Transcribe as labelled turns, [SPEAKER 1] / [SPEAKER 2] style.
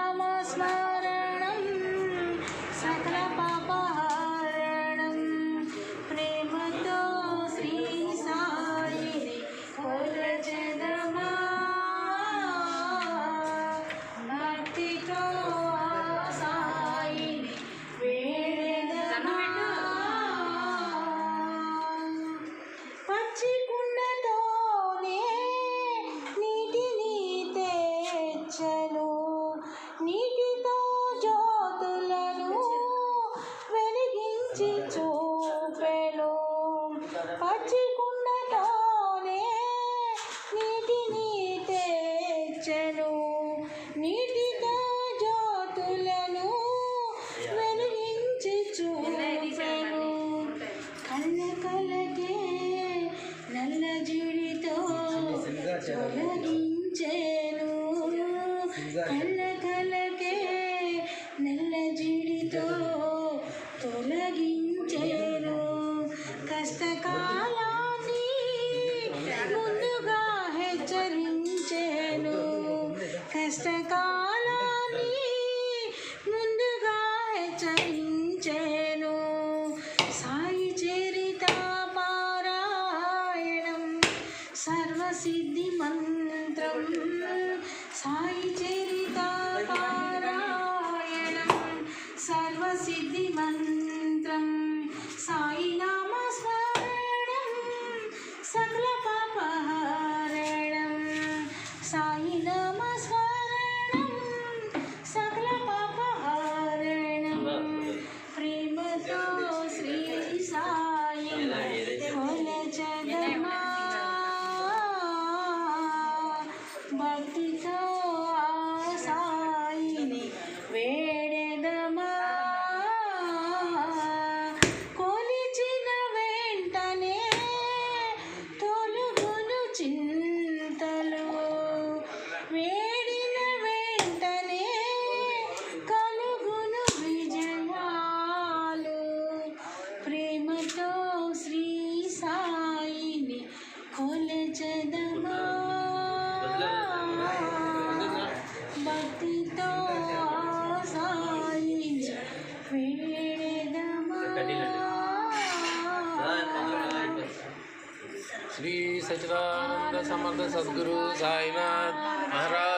[SPEAKER 1] నామస్మరణం సకల పాపహరణం ప్రేమతో శ్రీ సాయిని కొలచెదమా భక్తితో సాయిని వేడెదమా పచ్చి కుండతోనే నీటిని తెచ్చను నీటితో జ్యోతులను వెలిగించి చూపెను పచ్చి కుండతోనే నీటిని తెచ్చను నీటితో జ్యోతులను వెలిగించి చూపెను కళ్ళ కళ్ళకే నల్ల జిడితో తొలగించేను కళ్ళ కళ్ళకే నల్ల జిడితో తొలగించేను కష్టకాలాన్ని ముందుగా హెచ్చరించేను కష్టకాలాన్ని ముందుగా హెచ్చరించేను సాయి చరిత పారాయణం సర్వసిద్ధి మంత్రం సాయి చరిత పారాయణం సర్వసిద్ధి మంత్రం సాయి నామస్మరణం సకల పాపహరణం సాయి నామస్మరణం సకల పాపహరణం ప్రేమతో శ్రీ సాయిని కొలచెదమా భక్తితో సాయిని వేడెదమా కొలిచిన వెంటనే తొలుగును చింతలు వేడిన వెంటనే కలుగును విజయాలు ప్రేమతో శ్రీ సాయిని కొలచెదమా భక్తితో సాయిని వేడెదమా
[SPEAKER 2] श्री सच्चिदानंद समर्थ सद्गुरु साईनाथ महाराज